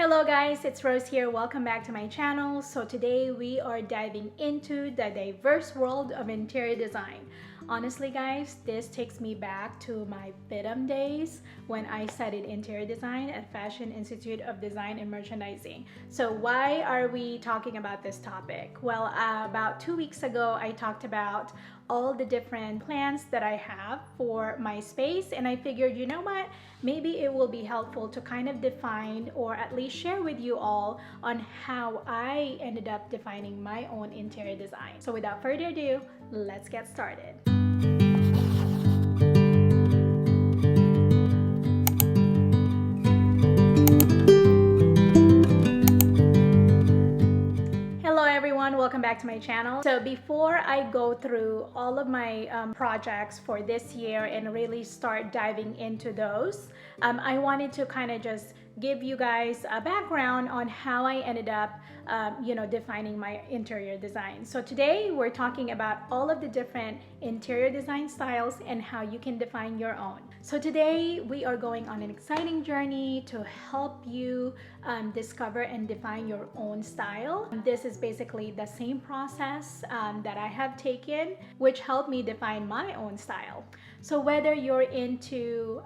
Hello guys, it's Rose here. Welcome back to my channel. So today we are diving into the diverse world of interior design. Honestly guys, this takes me back to my FIDM days when I studied interior design at Fashion Institute of Design and Merchandising. So why are we talking about this topic? Well, about 2 weeks ago I talked about all the different plans that I have for my space, and I figured, you know what, maybe it will be helpful to kind of define or at least share with you all on how I ended up defining my own interior design. So without further ado, let's get started. Welcome back to my channel. So before I go through all of my projects for this year and really start diving into those, I wanted to kind of just give you guys a background on how I ended up defining my interior design. So today we're talking about all of the different interior design styles and how you can define your own. So today we are going on an exciting journey to help you discover and define your own style. This is basically the same process that I have taken, which helped me define my own style. So whether you're into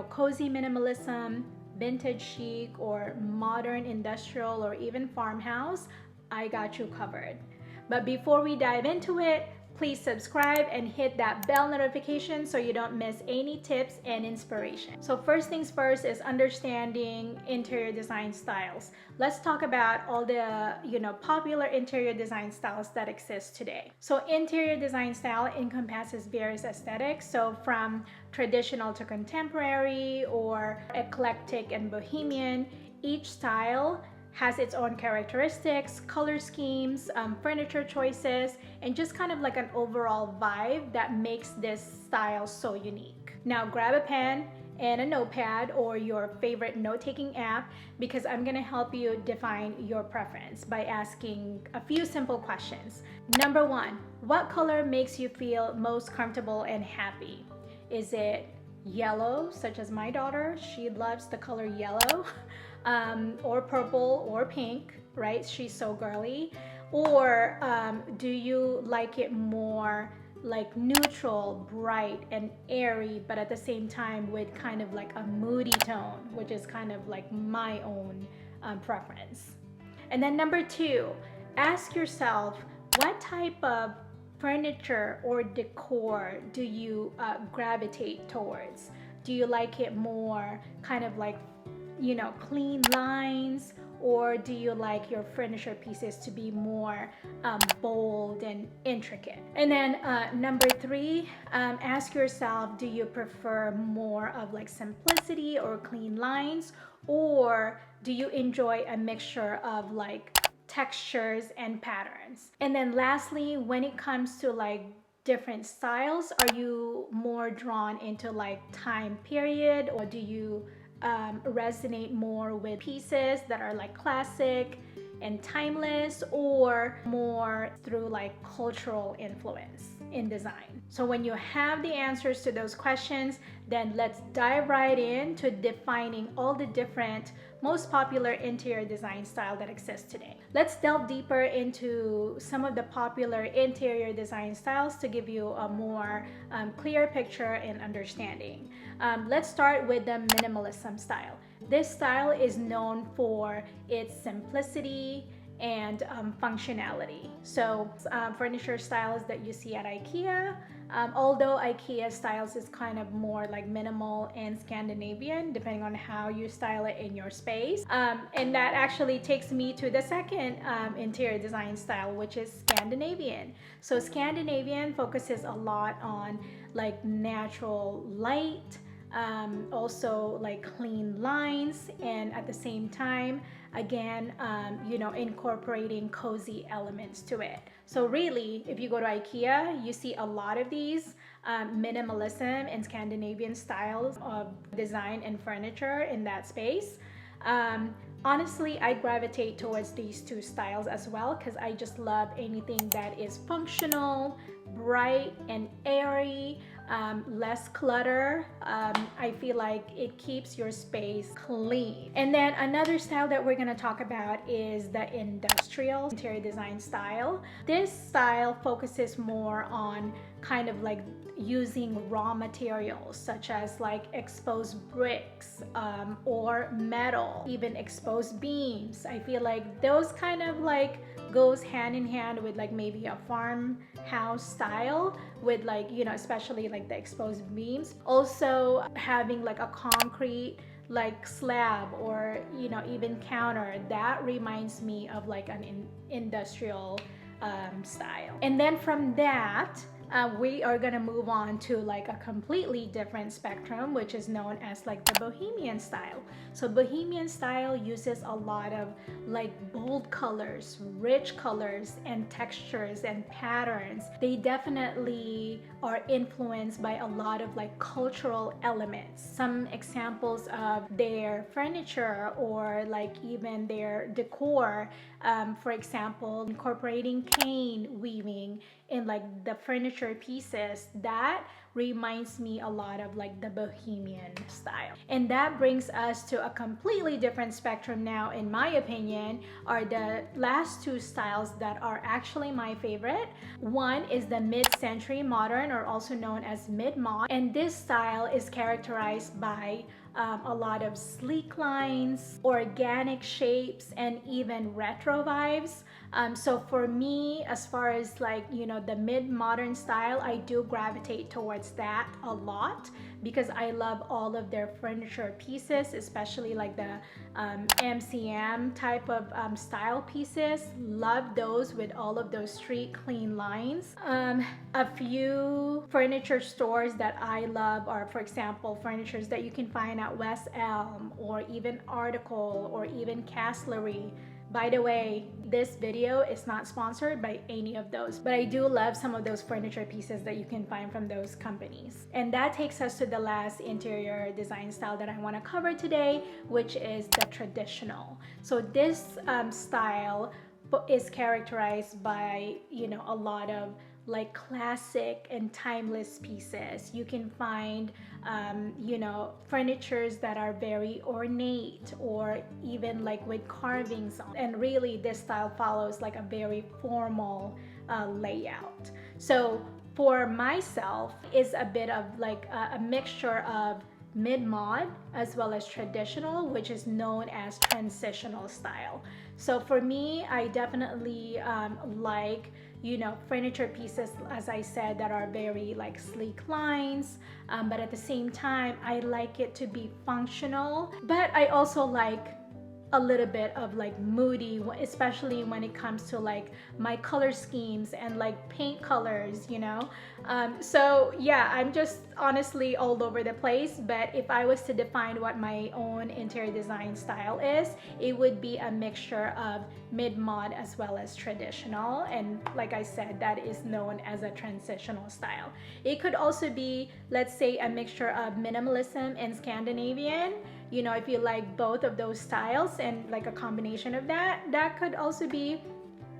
cozy minimalism, vintage chic, or modern industrial, or even farmhouse, I got you covered. But before we dive into it, please subscribe and hit that bell notification so you don't miss any tips and inspiration. So first things first is understanding interior design styles. Let's talk about all the popular interior design styles that exist today. So interior design style encompasses various aesthetics, so from traditional to contemporary or eclectic and bohemian. Each style has its own characteristics, color schemes, furniture choices, and just kind of like an overall vibe that makes this style so unique. Now grab a pen and a notepad or your favorite note-taking app, because I'm gonna help you define your preference by asking a few simple questions. Number one, what color makes you feel most comfortable and happy? Is it yellow, such as my daughter? She loves the color yellow. Or purple or pink, right? She's so girly. Or do you like it more like neutral, bright, and airy, but at the same time with kind of like a moody tone, which is kind of like my own preference. And then number two, ask yourself, what type of furniture or decor do you gravitate towards? Do you like it more kind of like clean lines, or do you like your furniture pieces to be more bold and intricate? And then number three, ask yourself, do you prefer more of like simplicity or clean lines, or do you enjoy a mixture of like textures and patterns? And then lastly, when it comes to like different styles, are you more drawn into like time period, or do you resonate more with pieces that are like classic and timeless, or more through like cultural influence in design? So when you have the answers to those questions, then let's dive right into defining all the different most popular interior design style that exists today. Let's delve deeper into some of the popular interior design styles to give you a more clear picture and understanding. Let's start with the minimalism style. This style is known for its simplicity and functionality. So furniture styles that you see at IKEA, although IKEA styles is kind of more like minimal and Scandinavian, depending on how you style it in your space. And that actually takes me to the second interior design style, which is Scandinavian. So Scandinavian focuses a lot on like natural light, also like clean lines, and at the same time, again, incorporating cozy elements to it. So really, if you go to IKEA, you see a lot of these minimalism and Scandinavian styles of design and furniture in that space. Honestly, I gravitate towards these two styles as well, because I just love anything that is functional, bright, and airy, less clutter. I feel like it keeps your space clean. And then another style that we're gonna talk about is the industrial interior design style. This style focuses more on kind of like using raw materials such as like exposed bricks or metal, even exposed beams. I feel like those kind of like goes hand in hand with like maybe a farmhouse style with like, you know, especially like the exposed beams. Also having like a concrete like slab or, you know, even counter, that reminds me of like an industrial style. And then from that, we are gonna move on to like a completely different spectrum, which is known as like the bohemian style. So bohemian style uses a lot of like bold colors, rich colors and textures and patterns. They definitely are influenced by a lot of like cultural elements. Some examples of their furniture or like even their decor, for example, incorporating cane weaving in like the furniture pieces, that reminds me a lot of like the bohemian style. And that brings us to a completely different spectrum now, in my opinion, are the last two styles that are actually my favorite. One is the mid-century modern, or also known as mid-mod, and this style is characterized by a lot of sleek lines, organic shapes, and even retro vibes. So for me, as far as like, you know, the mid-modern style, I do gravitate towards that a lot because I love all of their furniture pieces, especially like the MCM type of style pieces. Love those with all of those street clean lines. A few furniture stores that I love are, for example, furnitures that you can find at West Elm or even Article or even Castlery. By the way, this video is not sponsored by any of those, but I do love some of those furniture pieces that you can find from those companies. And that takes us to the last interior design style that I want to cover today, which is the traditional. So this style is characterized by, you know, a lot of like classic and timeless pieces. You can find you know, furnitures that are very ornate or even like with carvings on. And really this style follows like a very formal layout. So for myself, is a bit of like a mixture of mid-mod as well as traditional, which is known as transitional style. So for me, I definitely like, you know, furniture pieces, as I said, that are very like sleek lines, but at the same time I like it to be functional, but I also like a little bit of like moody, especially when it comes to like my color schemes and like paint colors, you know. So yeah, I'm just honestly all over the place, but if I was to define what my own interior design style is, it would be a mixture of mid-mod as well as traditional. And like I said, that is known as a transitional style. It could also be, let's say, a mixture of minimalism and Scandinavian. You know, if you like both of those styles and like a combination of that, that could also be,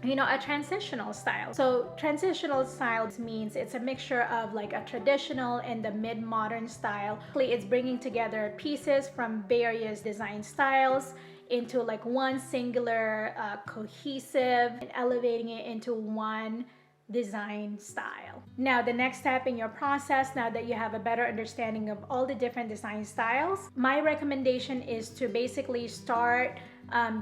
you know, a transitional style. So transitional style means it's a mixture of like a traditional and the mid-modern style. It's bringing together pieces from various design styles into like one singular cohesive, and elevating it into one design style. Now, the next step in your process, now that you have a better understanding of all the different design styles, my recommendation is to basically start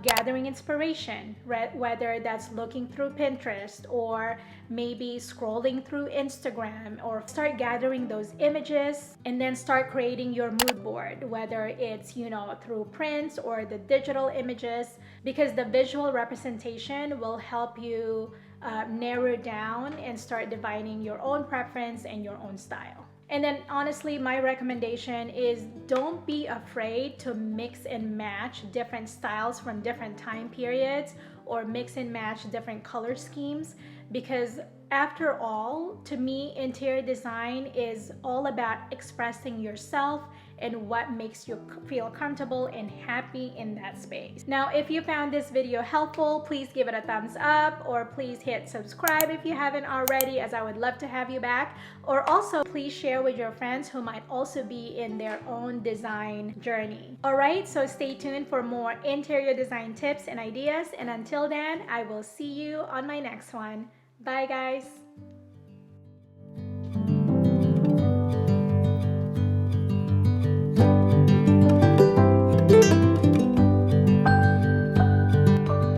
gathering inspiration, whether that's looking through Pinterest or maybe scrolling through Instagram, or start gathering those images and then start creating your mood board, whether it's, you know, through prints or the digital images, because the visual representation will help you narrow down and start defining your own preference and your own style. And then honestly, my recommendation is don't be afraid to mix and match different styles from different time periods, or mix and match different color schemes, because after all, to me, interior design is all about expressing yourself, and what makes you feel comfortable and happy in that space. Now, if you found this video helpful, please give it a thumbs up, or please hit subscribe if you haven't already, as I would love to have you back. Or also please share with your friends who might also be in their own design journey. All right, so stay tuned for more interior design tips and ideas, and until then, I will see you on my next one. Bye guys.